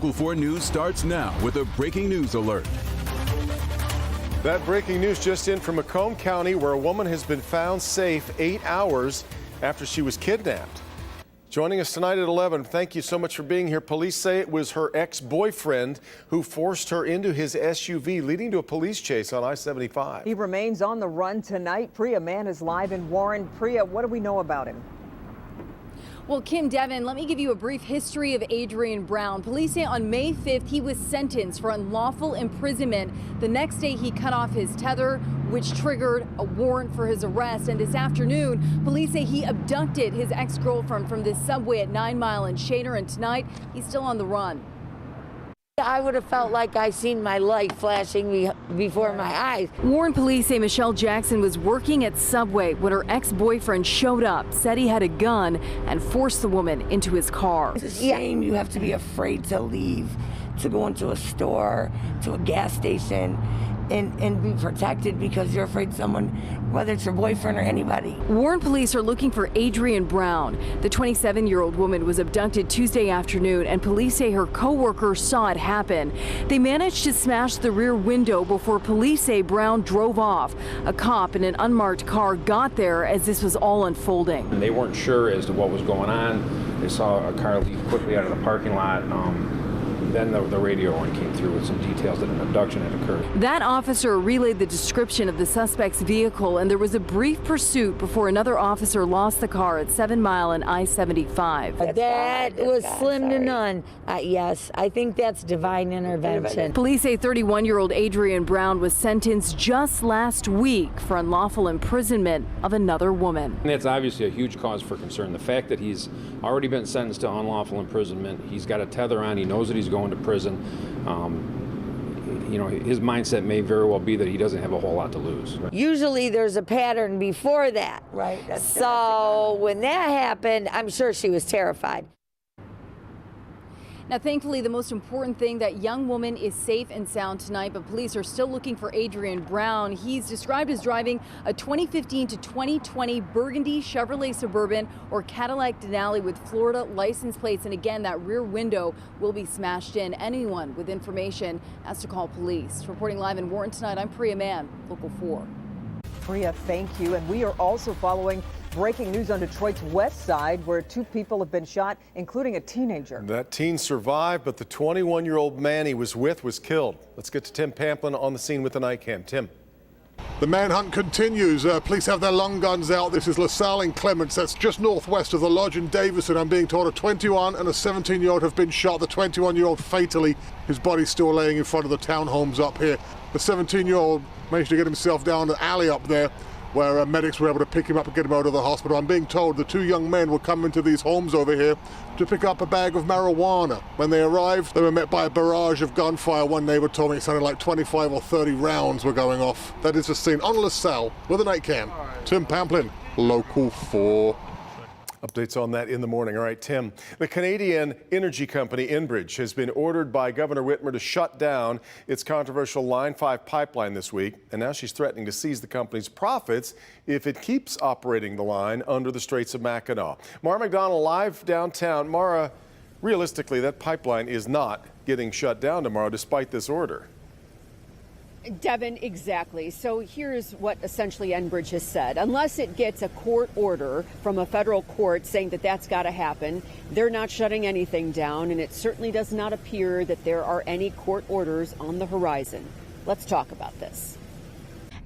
Local 4 News starts now with a breaking news alert. That breaking news just in from Macomb County, where a woman has been found safe 8 hours after she was kidnapped. Joining us tonight at 11, thank you so much for being here. Police say it was her ex-boyfriend who forced her into his SUV, leading to a police chase on I-75. He remains on the run tonight. Priya Mann is live in Warren. Priya, what do we know about him? Well, Kim, Devin, let me give you a brief history of Adrian Brown. Police say on May 5th, he was sentenced for unlawful imprisonment. The next day, he cut off his tether, which triggered a warrant for his arrest. And this afternoon, police say he abducted his ex-girlfriend from this subway at 9 Mile and Shaner. And tonight, he's still on the run. I would have felt like I seen my life flashing before my eyes. Warren police say Michelle Jackson was working at Subway when her ex-boyfriend showed up, said he had a gun, and forced the woman into his car. It's a shame you have to be afraid to leave, to go into a store, to a gas station, and be protected because you're afraid someone, whether it's your boyfriend or anybody. Warren police are looking for Adrian Brown. The 27-year-old woman was abducted Tuesday afternoon, and police say her co-worker saw it happen. They managed to smash the rear window before police say Brown drove off. A cop in an unmarked car got there as this was all unfolding. They weren't sure as to what was going on. They saw a car leave quickly out of the parking lot. Then the radio one came through with some details that an abduction had occurred. That officer relayed the description of the suspect's vehicle, and there was a brief pursuit before another officer lost the car at 7 Mile and I-75. That was slim to none. Yes, I think that's divine intervention. Police say 31-year-old Adrian Brown was sentenced just last week for unlawful imprisonment of another woman. And that's obviously a huge cause for concern. The fact that he's already been sentenced to unlawful imprisonment, he's got a tether on, he knows that he's going to prison. You know, his mindset may very well be that he doesn't have a whole lot to lose. Right? Usually there's a pattern before that. Right. So when that happened, I'm sure she was terrified. Now, thankfully, the most important thing, that young woman is safe and sound tonight, but police are still looking for Adrian Brown. He's described as driving a 2015 to 2020 Burgundy Chevrolet Suburban or Cadillac Denali with Florida license plates. And again, that rear window will be smashed in. Anyone with information has to call police. Reporting live in Warren tonight, I'm Priya Mann, Local 4. Priya, thank you. And we are also following breaking news on Detroit's west side, where 2 people have been shot, including a teenager. That teen survived, but the 21-year-old man he was with was killed. Let's get to Tim Pamplin on the scene with the night cam. Tim. The manhunt continues. Police have their long guns out. This is LaSalle in Clements. That's just northwest of the lodge in Davison. I'm being told a 21 and a 17-year-old have been shot. The 21-year-old fatally. His body's still laying in front of the townhomes up here. The 17-year-old managed to get himself down the alley up there, where medics were able to pick him up and get him out of the hospital. I'm being told the 2 young men were coming into these homes over here to pick up a bag of marijuana. When they arrived, they were met by a barrage of gunfire. One neighbor told me it sounded like 25 or 30 rounds were going off. That is the scene on LaSalle with a night cam. Right. Tim Pamplin, Local 4. Updates on that in the morning. All right, Tim. The Canadian energy company Enbridge has been ordered by Governor Whitmer to shut down its controversial Line 5 pipeline this week. And now she's threatening to seize the company's profits if it keeps operating the line under the Straits of Mackinac. Mara McDonald live downtown. Mara, realistically, that pipeline is not getting shut down tomorrow despite this order. Devin, exactly. So here's what essentially Enbridge has said. Unless it gets a court order from a federal court saying that that's got to happen, they're not shutting anything down, and it certainly does not appear that there are any court orders on the horizon. Let's talk about this.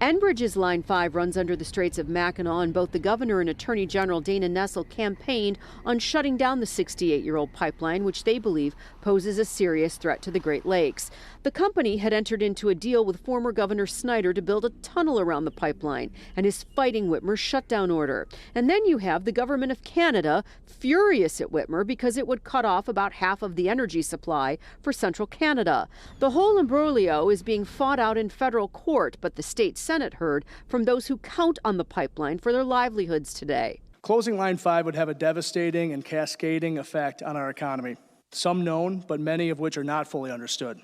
Enbridge's Line 5 runs under the Straits of Mackinac, and both the governor and Attorney General Dana Nessel campaigned on shutting down the 68-year-old pipeline, which they believe poses a serious threat to the Great Lakes. The company had entered into a deal with former Governor Snyder to build a tunnel around the pipeline and is fighting Whitmer's shutdown order. And then you have the government of Canada furious at Whitmer because it would cut off about half of the energy supply for central Canada. The whole imbroglio is being fought out in federal court, but the state Senate heard from those who count on the pipeline for their livelihoods today. Closing Line 5 would have a devastating and cascading effect on our economy, some known, but many of which are not fully understood.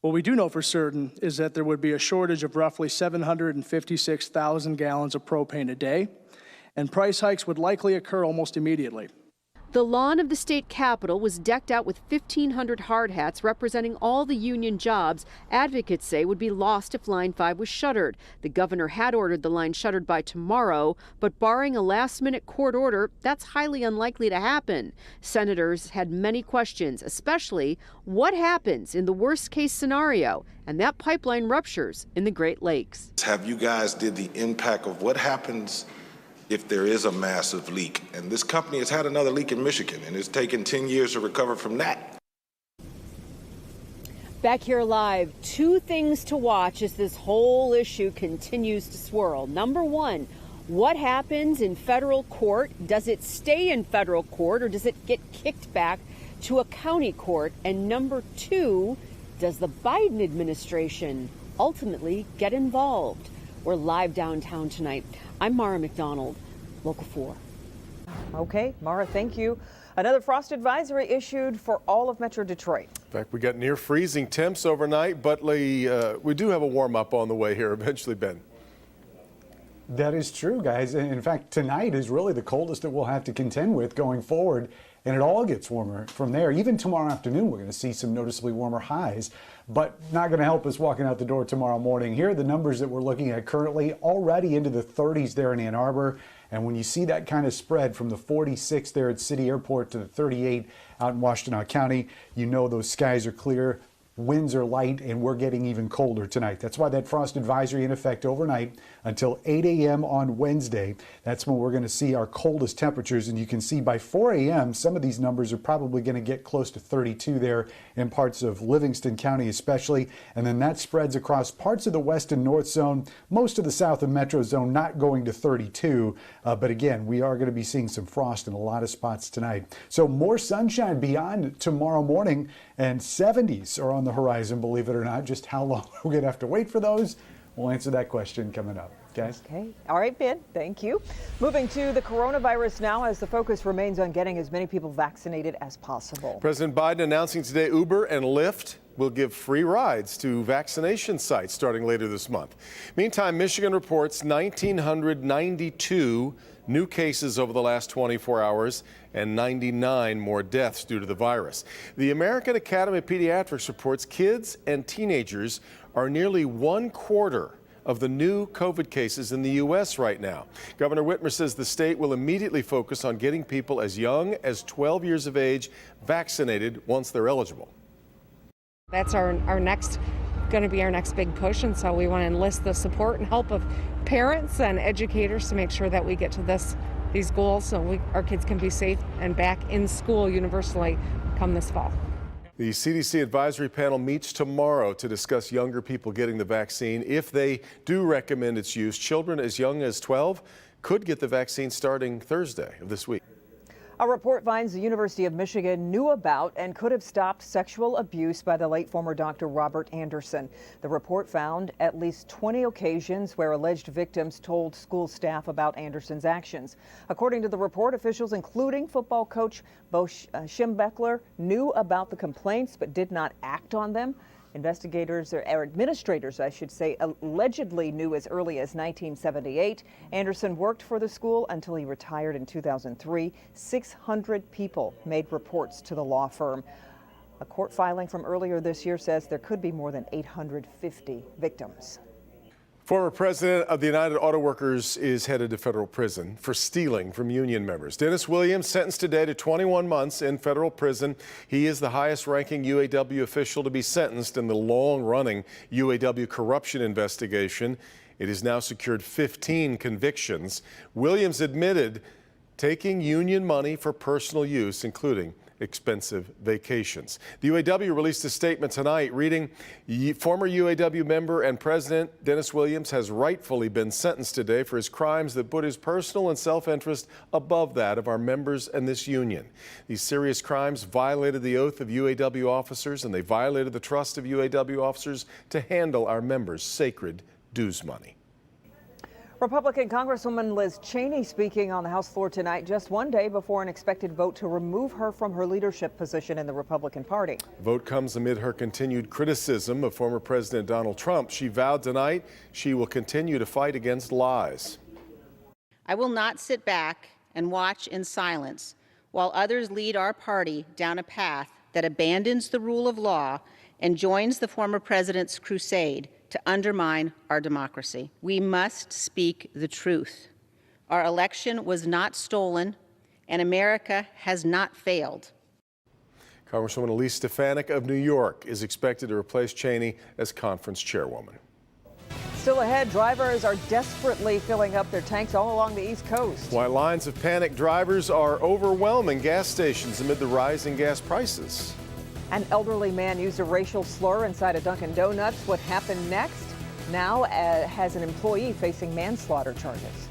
What we do know for certain is that there would be a shortage of roughly 756,000 gallons of propane a day, and price hikes would likely occur almost immediately. The lawn of the state capitol was decked out with 1,500 hard hats representing all the union jobs advocates say would be lost if Line 5 was shuttered. The governor had ordered the line shuttered by tomorrow, but barring a last-minute court order, that's highly unlikely to happen. Senators had many questions, especially what happens in the worst-case scenario, and that pipeline ruptures in the Great Lakes. Have you guys did the impact of what happens if there is a massive leak? And this company has had another leak in Michigan, and it's taken 10 years to recover from that. Back here live, two things to watch as this whole issue continues to swirl. Number one, what happens in federal court? Does it stay in federal court or does it get kicked back to a county court? And number two, does the Biden administration ultimately get involved? We're live downtown tonight. I'm Mara McDonald, Local 4. Okay, Mara, thank you. Another frost advisory issued for all of Metro Detroit. In fact, we got near freezing temps overnight, but we do have a warm up on the way here eventually, Ben. That is true, guys. In fact, tonight is really the coldest that we'll have to contend with going forward, and it all gets warmer from there. Even tomorrow afternoon, we're going to see some noticeably warmer highs, but not going to help us walking out the door tomorrow morning. Here are the numbers that we're looking at currently, already into the 30s there in Ann Arbor. And when you see that kind of spread from the 46 there at City Airport to the 38 out in Washtenaw County, you know those skies are clear. Winds are light, and we're getting even colder tonight. That's why that frost advisory in effect overnight until 8 a.m. on Wednesday. That's when we're going to see our coldest temperatures. And you can see by 4 a.m., some of these numbers are probably going to get close to 32 there in parts of Livingston County especially. And then that spreads across parts of the west and north zone, most of the south and metro zone not going to 32. But again, we are going to be seeing some frost in a lot of spots tonight. So more sunshine beyond tomorrow morning, and 70s are on the horizon, believe it or not. Just how long we're going to have to wait for those, we'll answer that question coming up. Guys? Okay. All right, Ben. Thank you. Moving to the coronavirus now, as the focus remains on getting as many people vaccinated as possible. President Biden announcing today Uber and Lyft will give free rides to vaccination sites starting later this month. Meantime, Michigan reports 1,992 new cases over the last 24 hours and 99 more deaths due to the virus. The American Academy of Pediatrics reports kids and teenagers are nearly 1/4 of the new COVID cases in the U.S. right now. Governor Whitmer says the state will immediately focus on getting people as young as 12 years of age vaccinated once they're eligible. That's going to be our next big push, and so we want to enlist the support and help of parents and educators to make sure that we get to these goals so our kids can be safe and back in school universally come this fall. The CDC advisory panel meets tomorrow to discuss younger people getting the vaccine. If they do recommend its use, children as young as 12 could get the vaccine starting Thursday of this week. A report finds the University of Michigan knew about and could have stopped sexual abuse by the late former Dr. Robert Anderson. The report found at least 20 occasions where alleged victims told school staff about Anderson's actions. According to the report, officials, including football coach Bo Schembechler, knew about the complaints but did not act on them. Investigators, or administrators, I should say, allegedly knew as early as 1978. Anderson worked for the school until he retired in 2003. 600 people made reports to the law firm. A court filing from earlier this year says there could be more than 850 victims. Former president of the United Auto Workers is headed to federal prison for stealing from union members. Dennis Williams sentenced today to 21 months in federal prison. He is the highest-ranking UAW official to be sentenced in the long-running UAW corruption investigation. It has now secured 15 convictions. Williams admitted taking union money for personal use, including expensive vacations. The UAW released a statement tonight reading, former UAW member and president Dennis Williams has rightfully been sentenced today for his crimes that put his personal and self-interest above that of our members and this union. These serious crimes violated the oath of UAW officers, and they violated the trust of UAW officers to handle our members' sacred dues money. Republican Congresswoman Liz Cheney speaking on the House floor tonight, just one day before an expected vote to remove her from her leadership position in the Republican Party. The vote comes amid her continued criticism of former President Donald Trump. She vowed tonight she will continue to fight against lies. I will not sit back and watch in silence while others lead our party down a path that abandons the rule of law and joins the former president's crusade to undermine our democracy. We must speak the truth. Our election was not stolen, and America has not failed. Congresswoman Elise Stefanik of New York is expected to replace Cheney as conference chairwoman. Still ahead, drivers are desperately filling up their tanks all along the East Coast. Why lines of panicked drivers are overwhelming gas stations amid the rising gas prices. An elderly man used a racial slur inside a Dunkin' Donuts. What happened next? Now has an employee facing manslaughter charges.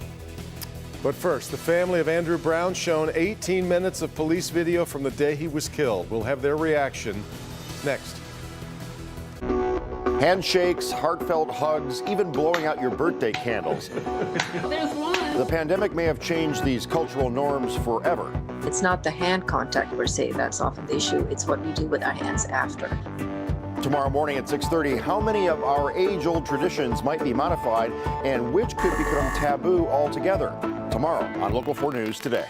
But first, the family of Andrew Brown shown 18 minutes of police video from the day he was killed. We'll have their reaction next. Handshakes, heartfelt hugs, even blowing out your birthday candles. There's one. The pandemic may have changed these cultural norms forever. It's not the hand contact per se that's often the issue. It's what we do with our hands after. Tomorrow morning at 6:30, how many of our age-old traditions might be modified and which could become taboo altogether? Tomorrow on Local 4 News Today.